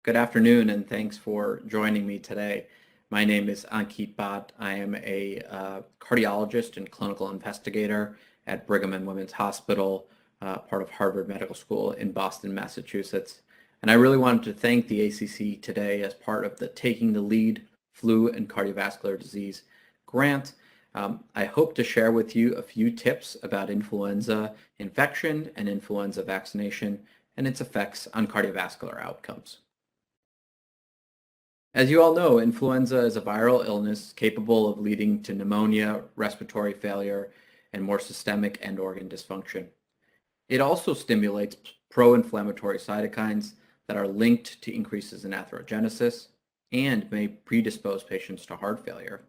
Good afternoon, and thanks for joining me today. My name is Ankeet Bhatt. I am a cardiologist and clinical investigator at Brigham and Women's Hospital, part of Harvard Medical School in Boston, Massachusetts. And I really wanted to thank the ACC today as part of the Taking the Lead Flu and Cardiovascular Disease grant. I hope to share with you a few tips about influenza infection and influenza vaccination and its effects on cardiovascular outcomes. As you all know, influenza is a viral illness capable of leading to pneumonia, respiratory failure, and more systemic end organ dysfunction. It also stimulates pro-inflammatory cytokines that are linked to increases in atherogenesis and may predispose patients to heart failure.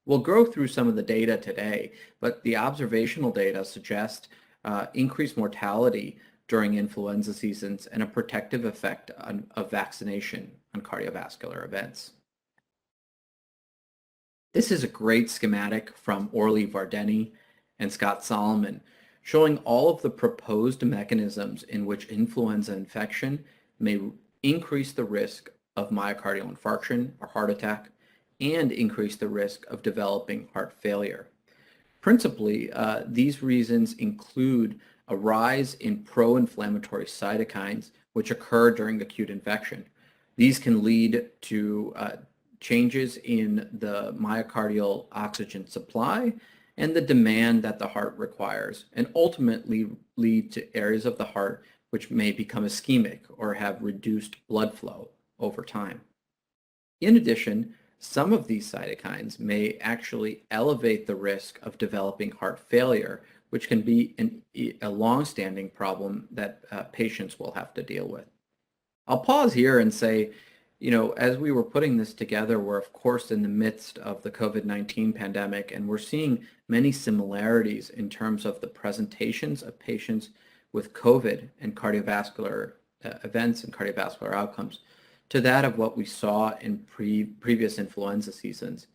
We'll go through some of the data today, but the observational data suggest increased mortality during influenza seasons and a protective effect of vaccination on cardiovascular events. This is a great schematic from Orly Vardeni and Scott Solomon, showing all of the proposed mechanisms in which influenza infection may increase the risk of myocardial infarction or heart attack and increase the risk of developing heart failure. Principally, these reasons include a rise in pro-inflammatory cytokines which occur during acute infection. These can lead to changes in the myocardial oxygen supply and the demand that the heart requires, and ultimately lead to areas of the heart which may become ischemic or have reduced blood flow over time. In addition, some of these cytokines may actually elevate the risk of developing heart failure, which can be a long-standing problem that patients will have to deal with. I'll pause here and say, as we were putting this together, we're of course in the midst of the COVID-19 pandemic, and we're seeing many similarities in terms of the presentations of patients with COVID and cardiovascular events and cardiovascular outcomes to that of what we saw in previous influenza seasons.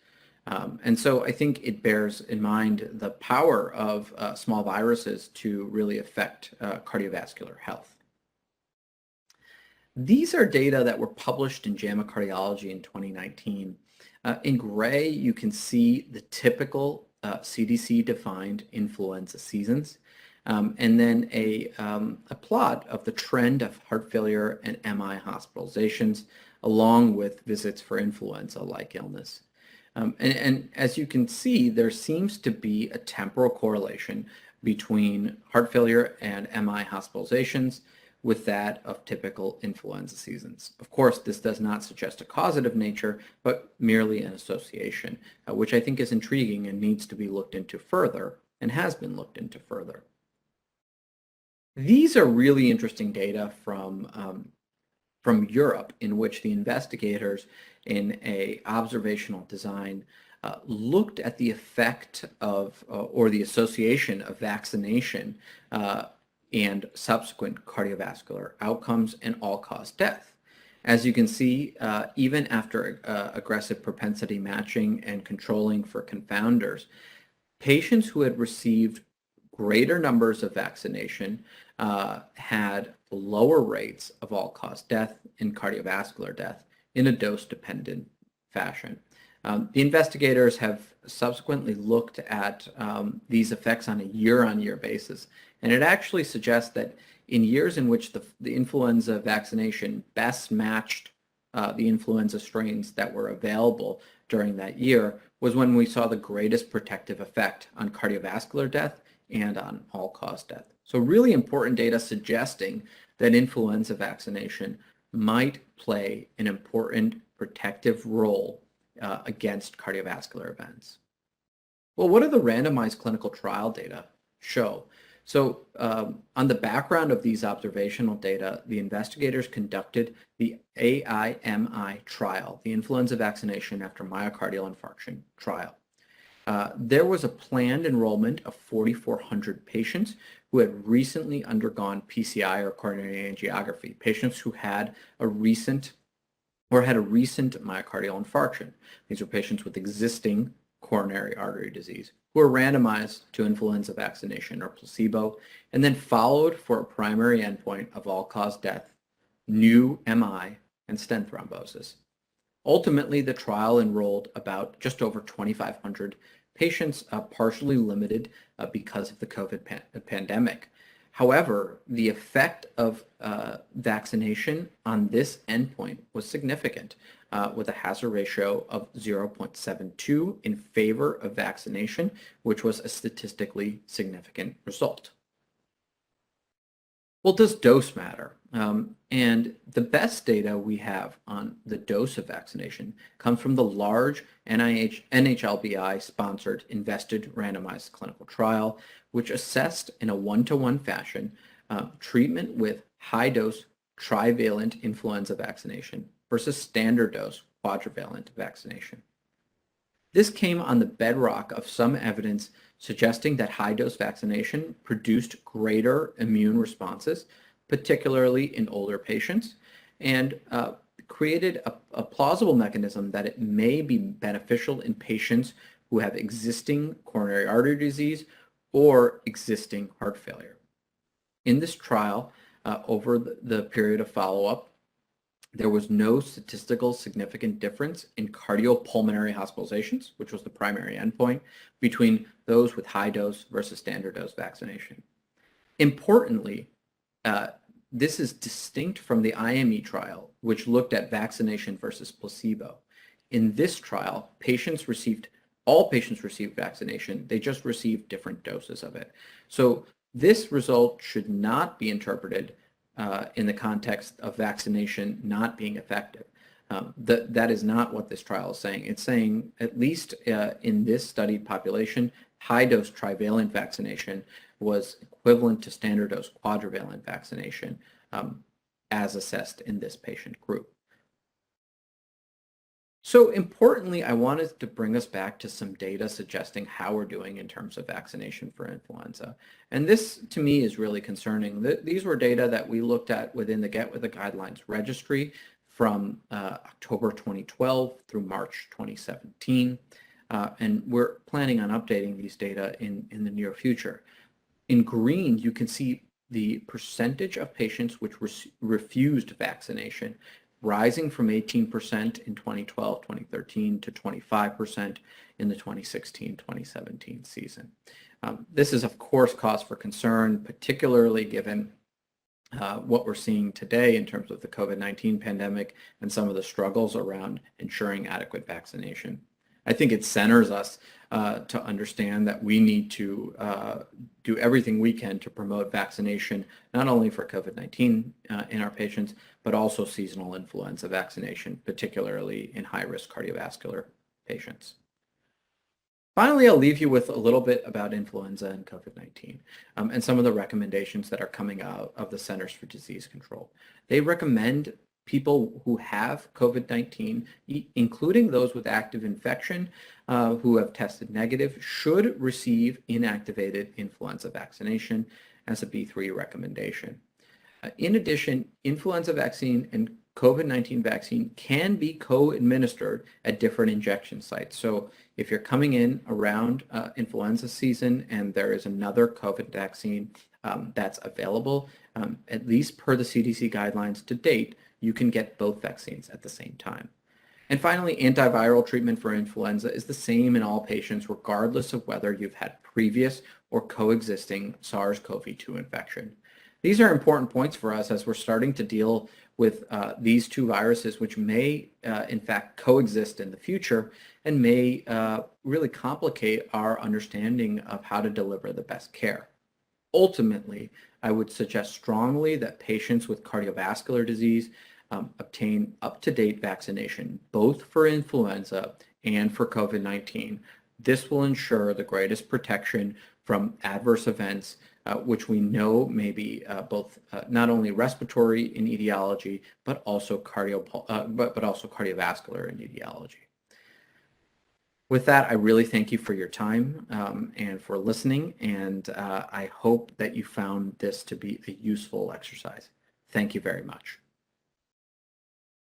And so I think it bears in mind the power of small viruses to really affect cardiovascular health. These are data that were published in JAMA Cardiology in 2019. In gray, you can see the typical CDC-defined influenza seasons, and then a plot of the trend of heart failure and MI hospitalizations, along with visits for influenza-like illness. And as you can see, there seems to be a temporal correlation between heart failure and MI hospitalizations with that of typical influenza seasons. Of course, this does not suggest a causative nature, but merely an association, which I think is intriguing and needs to be looked into further and has been looked into further. These are really interesting data from Europe, in which the investigators in a observational design looked at the effect of or the association of vaccination and subsequent cardiovascular outcomes and all-cause death. As you can see, even after aggressive propensity matching and controlling for confounders, patients who had received greater numbers of vaccination had lower rates of all-cause death and cardiovascular death in a dose-dependent fashion. The investigators have subsequently looked at these effects on a year-on-year basis, and it actually suggests that in years in which the influenza vaccination best matched the influenza strains that were available during that year was when we saw the greatest protective effect on cardiovascular death and on all-cause death. So really important data suggesting that influenza vaccination might play an important protective role against cardiovascular events. Well, what do the randomized clinical trial data show? So on the background of these observational data, the investigators conducted the AIMI trial, the influenza vaccination after myocardial infarction trial. There was a planned enrollment of 4,400 patients who had recently undergone PCI or coronary angiography, patients who had a recent myocardial infarction. These are patients with existing coronary artery disease who were randomized to influenza vaccination or placebo and then followed for a primary endpoint of all-cause death, new MI, and stent thrombosis. Ultimately, the trial enrolled about just over 2,500 patients, partially limited because of the COVID pandemic. However, the effect of vaccination on this endpoint was significant, with a hazard ratio of 0.72 in favor of vaccination, which was a statistically significant result. Well, does dose matter? And the best data we have on the dose of vaccination comes from the large NHLBI-sponsored invested randomized clinical trial, which assessed in a one-to-one fashion treatment with high-dose trivalent influenza vaccination versus standard dose quadrivalent vaccination. This came on the bedrock of some evidence suggesting that high-dose vaccination produced greater immune responses, particularly in older patients, and created a plausible mechanism that it may be beneficial in patients who have existing coronary artery disease or existing heart failure. In this trial, over the period of follow-up, there was no statistical significant difference in cardiopulmonary hospitalizations, which was the primary endpoint, between those with high dose versus standard dose vaccination. Importantly, this is distinct from the IME trial, which looked at vaccination versus placebo. In this trial, all patients received vaccination, they just received different doses of it. So this result should not be interpreted in the context of vaccination not being effective. That is not what this trial is saying. It's saying, at least in this studied population, high-dose trivalent vaccination was equivalent to standard dose quadrivalent vaccination as assessed in this patient group. So importantly, I wanted to bring us back to some data suggesting how we're doing in terms of vaccination for influenza. And this, to me, is really concerning. These were data that we looked at within the Get With The Guidelines registry from October 2012 through March 2017. And we're planning on updating these data in the near future. In green, you can see the percentage of patients which refused vaccination, rising from 18% in 2012-2013 to 25% in the 2016-2017 season. This is, of course, cause for concern, particularly given what we're seeing today in terms of the COVID-19 pandemic and some of the struggles around ensuring adequate vaccination. I think it centers us to understand that we need to do everything we can to promote vaccination, not only for COVID-19 in our patients, but also seasonal influenza vaccination, particularly in high-risk cardiovascular patients. Finally, I'll leave you with a little bit about influenza and COVID-19 and some of the recommendations that are coming out of the Centers for Disease Control. They recommend people who have COVID-19, including those with active infection who have tested negative, should receive inactivated influenza vaccination as a B3 recommendation. In addition, influenza vaccine and COVID-19 vaccine can be co-administered at different injection sites. So if you're coming in around influenza season and there is another COVID vaccine that's available, at least per the CDC guidelines to date, you can get both vaccines at the same time. And finally, antiviral treatment for influenza is the same in all patients, regardless of whether you've had previous or coexisting SARS-CoV-2 infection. These are important points for us as we're starting to deal with these two viruses, which may, in fact, coexist in the future and may really complicate our understanding of how to deliver the best care. Ultimately, I would suggest strongly that patients with cardiovascular disease obtain up-to-date vaccination, both for influenza and for COVID-19. This will ensure the greatest protection from adverse events, which we know may be both not only respiratory in etiology, but also cardiovascular in etiology. With that, I really thank you for your time and for listening, and I hope that you found this to be a useful exercise. Thank you very much.